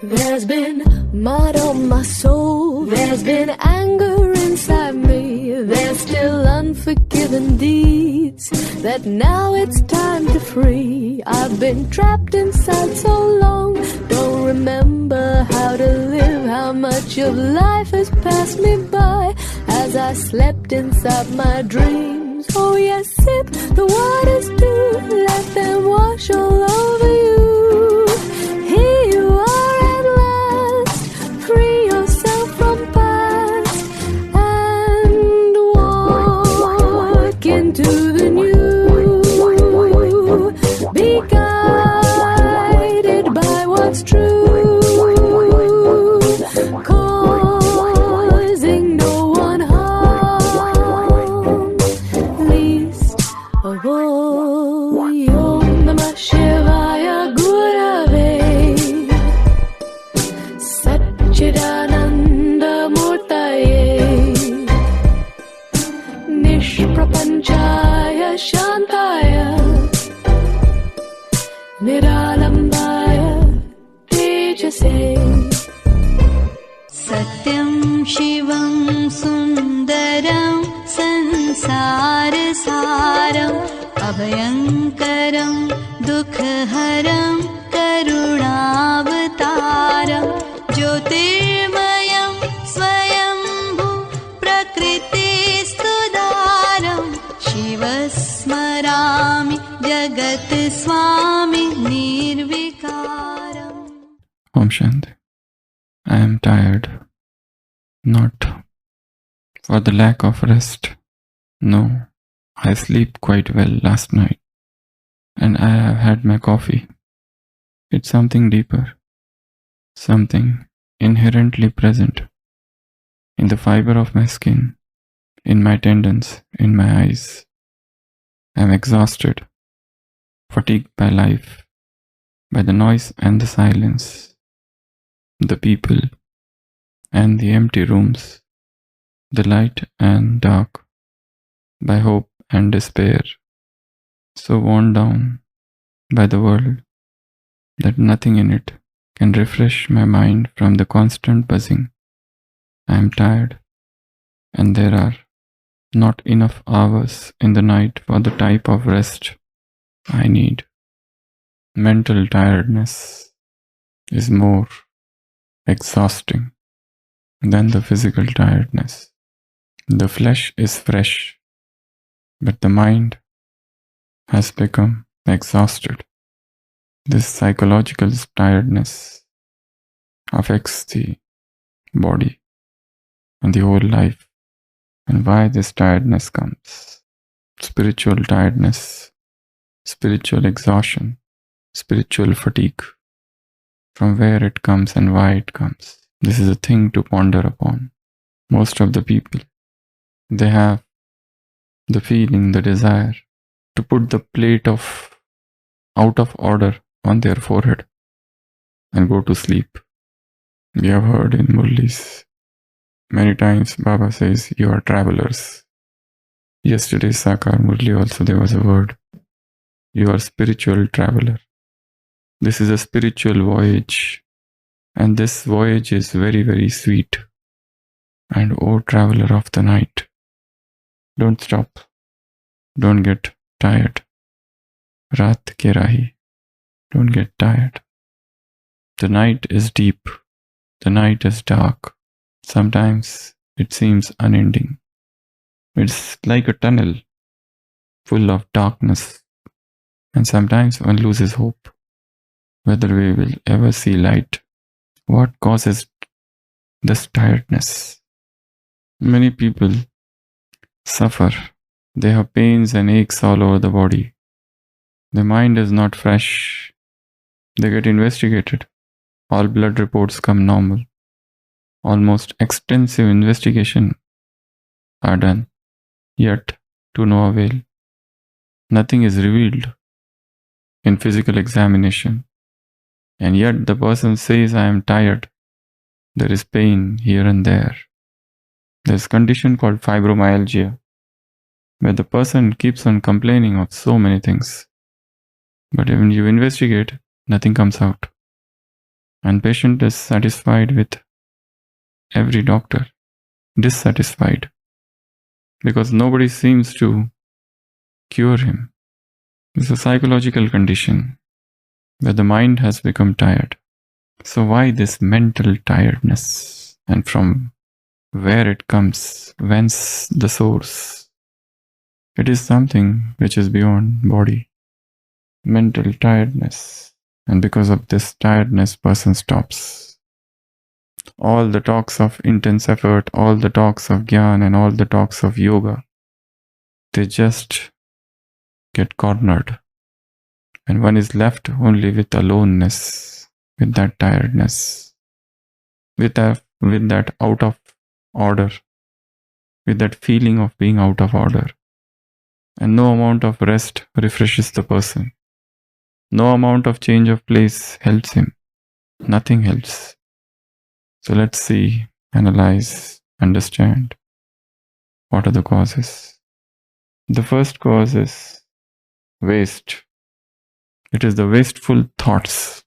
There's been mud on my soul, there's been anger inside me, there's still unforgiven deeds that now it's time to free. I've been trapped inside so long, don't remember how to live, how much of life has passed me by as I slept inside my dreams. Oh yes, sip the waters too, let them wash all over you. Here you are at last, free yourself from past and walk into the new. Be guided by what's true, causing no one harm, least of all. Om Namah Shivaya Gurave Sat-Chit-Ananda Murtaye Nishprapanchaya Shantaya Niralambaya Tejase. Satyam Shivam Sundaram Sansarasaram Abhayankaram Dukhaharam Karunavataram Jyotirmayam Swayambhu Prakriti-Sudaram Shivasmarami Jagat Swami Nirvikaram. Om Shanti. I am tired, not for the lack of rest. No, I sleep quite well last night, and I have had my coffee. It's something deeper, something inherently present in the fiber of my skin, in my tendons, in my eyes. I am exhausted, fatigued by life, by the noise and the silence, the people and the empty rooms, the light and dark, by hope and despair, so worn down by the world that nothing in it can refresh my mind from the constant buzzing. I am tired, and there are not enough hours in the night for the type of rest I need. Mental tiredness is more exhausting than the physical tiredness. The flesh is fresh, but the mind has become exhausted. This psychological tiredness affects the body and the whole life. And why this tiredness comes? Spiritual tiredness, spiritual exhaustion, spiritual fatigue. From where it comes and why it comes. This is a thing to ponder upon. Most of the people, they have the feeling, the desire to put the plate of out of order on their forehead and go to sleep. We have heard in Murlis many times Baba says, you are travelers. Yesterday's Sakar Murli also there was a word. You are spiritual traveler. This is a spiritual voyage, and this voyage is very, very sweet. And O traveler of the night, don't stop, don't get tired. Raat, raahi, don't get tired. The night is deep, the night is dark. Sometimes it seems unending. It's like a tunnel full of darkness, and sometimes one loses hope whether we will ever see light. What causes this tiredness? Many people suffer. They have pains and aches all over the body. Their mind is not fresh. They get investigated. All blood reports come normal. Almost extensive investigation are done. Yet, to no avail. Nothing is revealed in physical examination. And yet the person says, I am tired. There is pain here and there. There is a condition called fibromyalgia, where the person keeps on complaining of so many things. But when you investigate, nothing comes out. And patient is satisfied with every doctor, dissatisfied, because nobody seems to cure him. It's a psychological condition where the mind has become tired. So why this mental tiredness? And from where it comes? Whence the source? It is something which is beyond body. Mental tiredness. And because of this tiredness, person stops. All the talks of intense effort, all the talks of jnana and all the talks of yoga, they just get cornered. And one is left only with aloneness, with that tiredness, with that out of order, with that feeling of being out of order. And no amount of rest refreshes the person. No amount of change of place helps him. Nothing helps. So let's see, analyze, understand what are the causes. The first cause is waste. It is the wasteful thoughts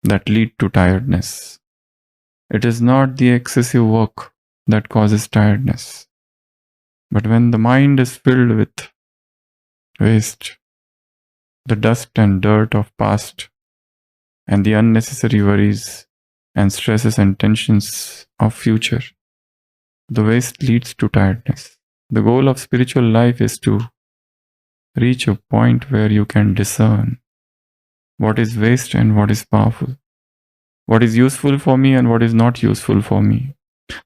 that lead to tiredness. It is not the excessive work that causes tiredness. But when the mind is filled with waste, the dust and dirt of past, and the unnecessary worries and stresses and tensions of future, the waste leads to tiredness. The goal of spiritual life is to reach a point where you can discern what is waste and what is powerful, what is useful for me and what is not useful for me.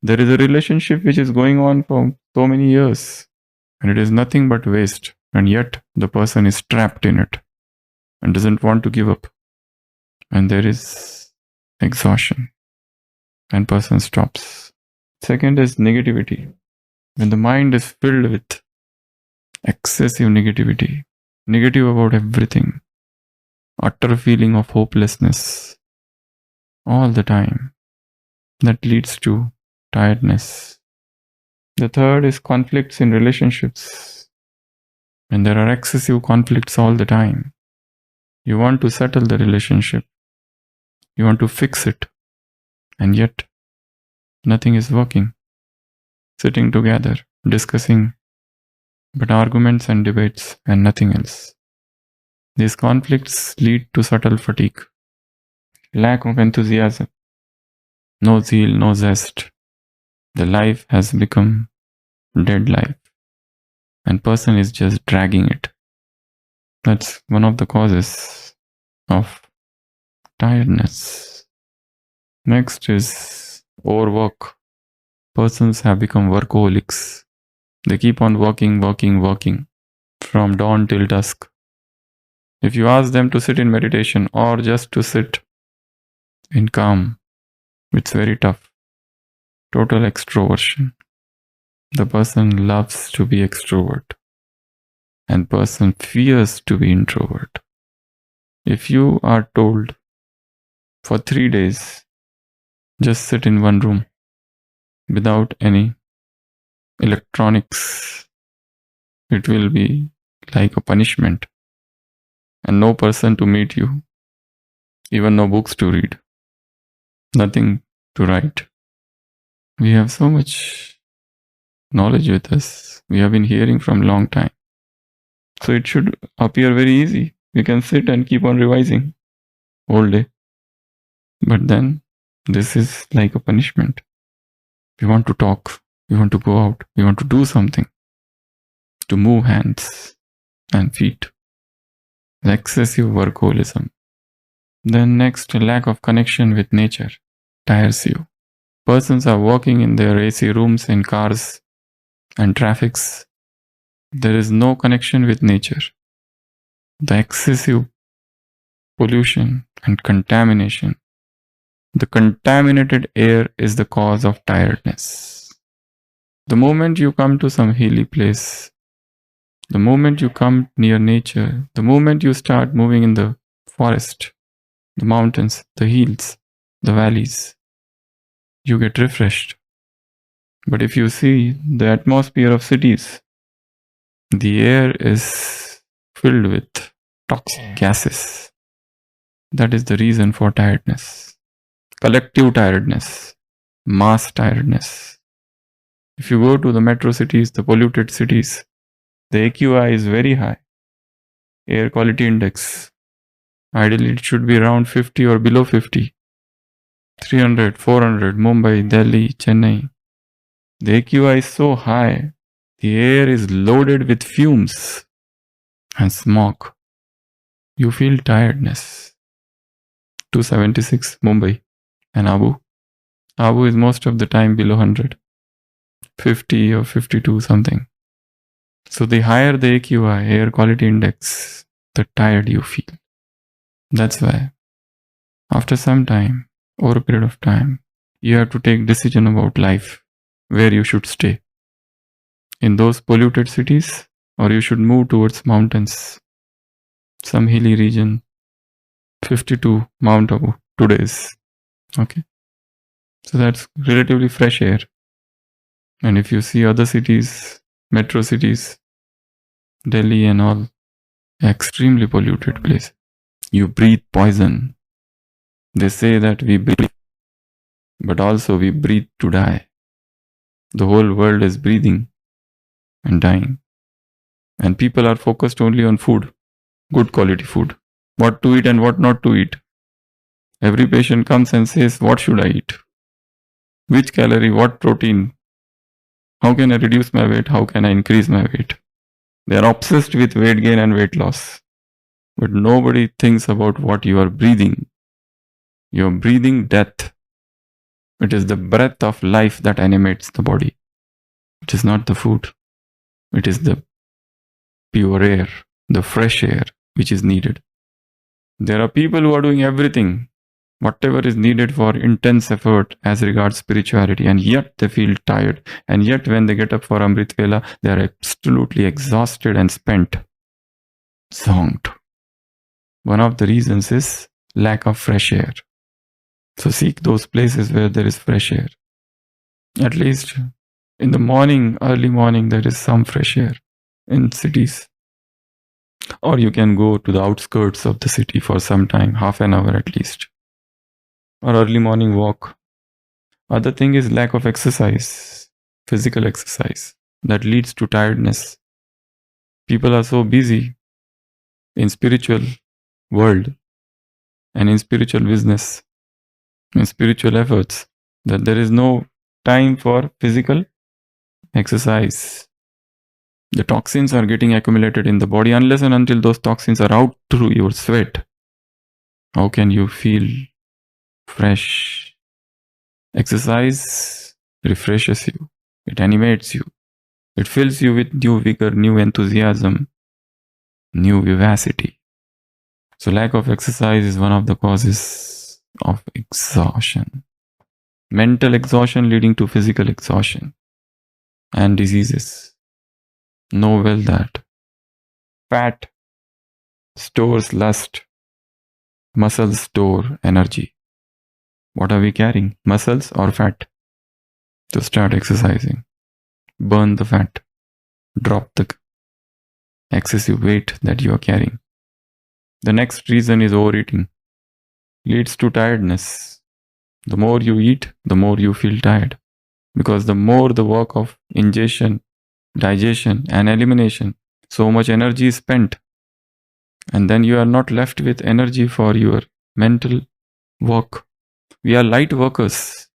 There is a relationship which is going on for so many years, and it is nothing but waste, and yet the person is trapped in it and doesn't want to give up. And there is exhaustion, and person stops. Second is negativity. When the mind is filled with excessive negativity, negative about everything, utter feeling of hopelessness all the time, that leads to tiredness. The third is conflicts in relationships. When there are excessive conflicts all the time, you want to settle the relationship, you want to fix it, and yet nothing is working. Sitting together, discussing, but arguments and debates and nothing else. These conflicts lead to subtle fatigue, lack of enthusiasm, no zeal, no zest. The life has become dead life, and person is just dragging it. That's one of the causes of tiredness. Next is overwork. Persons have become workaholics. They keep on working from dawn till dusk. If you ask them to sit in meditation or just to sit in calm, it's very tough. Total extroversion. The person loves to be extrovert, and person fears to be introvert. If you are told for 3 days, just sit in one room without any electronics, it will be like a punishment, and no person to meet you, even no books to read, nothing to write. We have so much knowledge with us. We have been hearing from a long time. So it should appear very easy. We can sit and keep on revising all day. But then this is like a punishment. We want to talk. We want to go out. We want to do something. To move hands and feet. Excessive workaholism. Then next, lack of connection with nature tires you. Persons are walking in their AC rooms, in cars and traffics. There is no connection with nature. The excessive pollution and contamination. The contaminated air is the cause of tiredness. The moment you come to some hilly place, the moment you come near nature, the moment you start moving in the forest, the mountains, the hills, the valleys, you get refreshed. But if you see the atmosphere of cities, the air is filled with toxic gases. That is the reason for tiredness. collective tiredness, mass tiredness. If you go to the metro cities, the polluted cities, the AQI is very high. Air quality index. Ideally, it should be around 50 or below 50. 300, 400, Mumbai, Delhi, Chennai. The AQI is so high, the air is loaded with fumes and smog. You feel tiredness. 276, Mumbai. And Abu? Abu is most of the time below 100. 50 or 52 something. So the higher the AQI, air quality index, the tired you feel. That's why after some time, over a period of time, you have to take decision about life, where you should stay. In those polluted cities, or you should move towards mountains, some hilly region, 52 Mount Abu, 2 days. Okay. So that's relatively fresh air. And if you see other cities, metro cities, Delhi and all, extremely polluted place. You breathe poison. They say that we breathe, but also we breathe to die. The whole world is breathing and dying. And people are focused only on food, good quality food. What to eat and what not to eat. Every patient comes and says, what should I eat? Which calorie, what protein? How can I reduce my weight? How can I increase my weight? They are obsessed with weight gain and weight loss. But nobody thinks about what you are breathing. You are breathing death. It is the breath of life that animates the body. It is not the food. It is the pure air, the fresh air which is needed. There are people who are doing everything, whatever is needed for intense effort as regards spirituality, and yet they feel tired. And yet when they get up for Amrit Vela, they are absolutely exhausted and spent, zonked. One of the reasons is lack of fresh air. So seek those places where there is fresh air. At least in the morning, early morning, there is some fresh air in cities. Or you can go to the outskirts of the city for some time, half an hour at least. Or early morning walk. Other thing is lack of exercise, physical exercise, that leads to tiredness. People are so busy in spiritual world and in spiritual business, in spiritual efforts, that there is no time for physical exercise. The toxins are getting accumulated in the body. Unless and until those toxins are out through your sweat, how can you feel fresh? Exercise refreshes you. It animates you. It fills you with new vigor, new enthusiasm, new vivacity. So lack of exercise is one of the causes of exhaustion. Mental exhaustion leading to physical exhaustion and diseases. Know well that fat stores lust, muscles store energy. What are we carrying? Muscles or fat? So start exercising. Burn the fat. Drop the excessive weight that you are carrying. The next reason is overeating. Leads to tiredness. The more you eat, the more you feel tired. Because the more the work of ingestion, digestion and elimination, so much energy is spent. And then you are not left with energy for your mental work. We are light workers.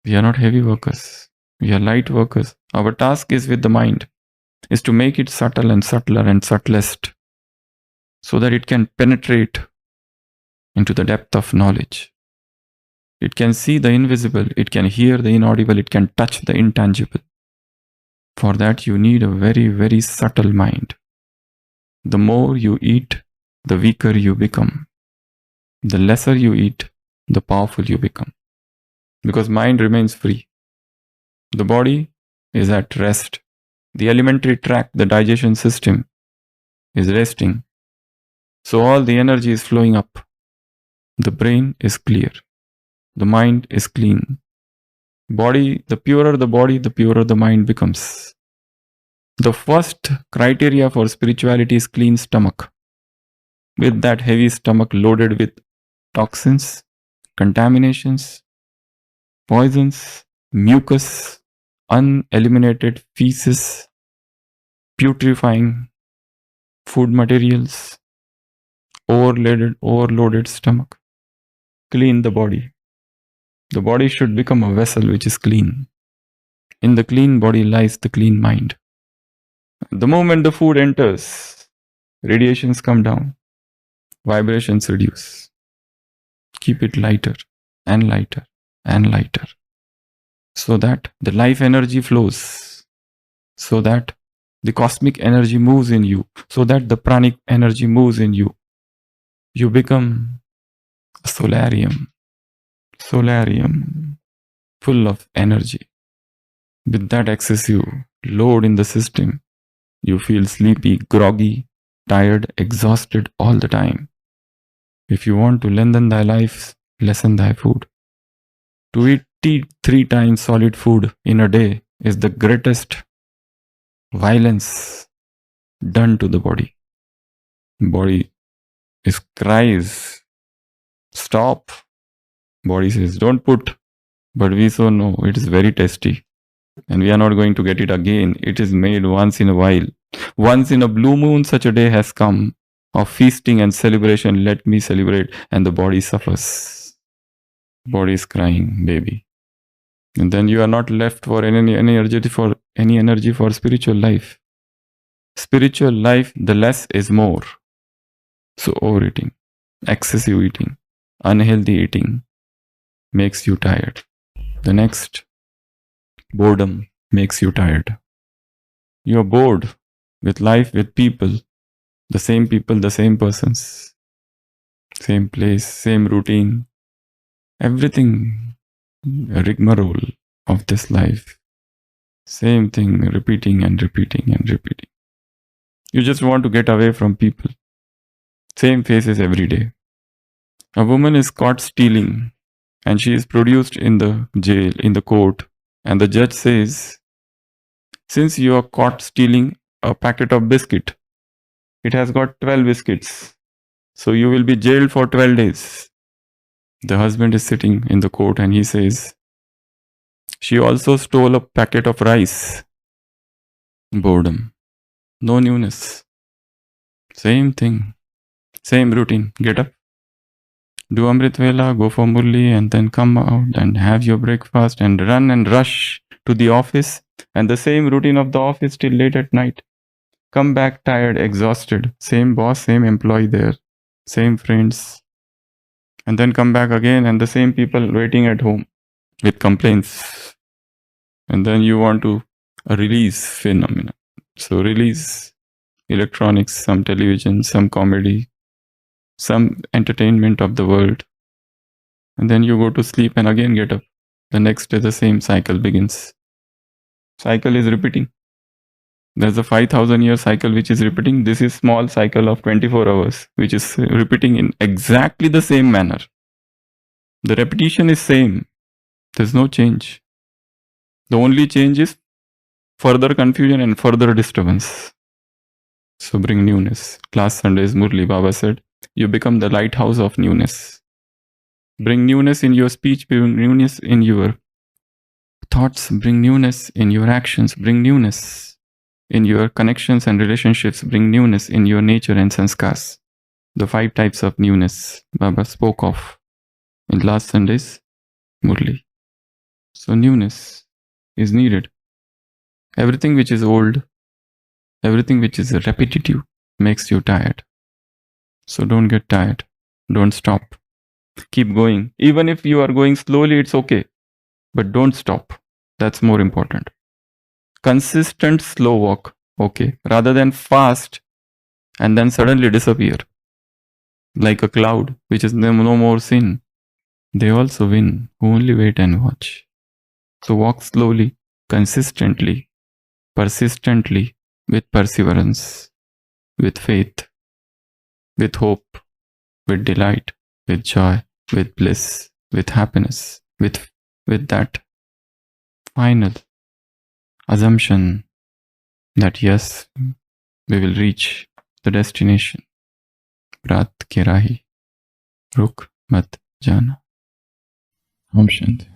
We are not heavy workers. We are light workers. Our task is with the mind, is to make it subtle and subtler and subtlest, so that it can penetrate into the depth of knowledge. It can see the invisible, it can hear the inaudible, it can touch the intangible. For that you need a very, very subtle mind. The more you eat, the weaker you become. The lesser you eat, the powerful you become. Because mind remains free. The body is at rest. The alimentary tract, the digestion system, is resting. So all the energy is flowing up. The brain is clear. The mind is clean. Body, the purer the body, the purer the mind becomes. The first criteria for spirituality is clean stomach. With that heavy stomach loaded with toxins, contaminations, poisons, mucus, uneliminated feces, putrefying food materials, overloaded stomach. Clean the body. The body should become a vessel which is clean. In the clean body lies the clean mind. The moment the food enters, radiations come down, vibrations reduce. Keep it lighter and lighter and lighter, so that the life energy flows, so that the cosmic energy moves in you, so that the pranic energy moves in you. You become a solarium full of energy. With that excessive load in the system, you feel sleepy, groggy, tired, exhausted all the time. If you want to lengthen thy life, lessen thy food. To eat 3 times solid food in a day is the greatest violence done to the body. Body cries, stop. Body says, don't put. But we so know it is very tasty. And we are not going to get it again. It is made once in a while. Once in a blue moon, such a day has come of feasting and celebration. Let me celebrate. And the body suffers. Body is crying, baby. And then you are not left for any energy for spiritual life. Spiritual life, the less is more. So overeating, excessive eating, unhealthy eating makes you tired. The next, boredom makes you tired. You are bored with life, with people, the same persons, same place, same routine, everything, a rigmarole of this life. Same thing, repeating and repeating and repeating. You just want to get away from people. Same faces every day. A woman is caught stealing and she is produced in the jail, in the court, and the judge says, since you are caught stealing a packet of biscuit, it has got 12 biscuits, so you will be jailed for 12 days. The husband is sitting in the court and he says, she also stole a packet of rice. Boredom. No newness. Same thing. Same routine. Get up, do Amrit Vela, go for Murli, and then come out and have your breakfast and run and rush to the office, and the same routine of the office till late at night. Come back tired, exhausted. Same boss, same employee there, same friends. And then come back again and the same people waiting at home with complaints. And then you want to release phenomena. So release electronics, some television, some comedy, some entertainment of the world. And then you go to sleep and again get up. The next day the same cycle begins. Cycle is repeating. There's a 5,000-year cycle which is repeating. This is small cycle of 24 hours which is repeating in exactly the same manner. The repetition is same. There's no change. The only change is further confusion and further disturbance. So bring newness. Last Sunday's Murli Baba said, you become the lighthouse of newness. Bring newness in your speech, bring newness in your thoughts, bring newness in your actions, bring newness in your connections and relationships, bring newness in your nature and sanskars. The 5 types of newness Baba spoke of in last Sunday's Murli. So newness is needed. Everything which is old, everything which is repetitive makes you tired. So don't get tired. Don't stop. Keep going. Even if you are going slowly, it's okay. But don't stop. That's more important. Consistent slow walk, okay. Rather than fast and then suddenly disappear. Like a cloud, which is no more sin. They also win. Only wait and watch. So walk slowly, consistently, persistently, with perseverance, with faith, with hope, with delight, with joy, with bliss, with happiness, with that final assumption that yes, we will reach the destination. Raat raahi, ruk mat jaana. Om Shanti.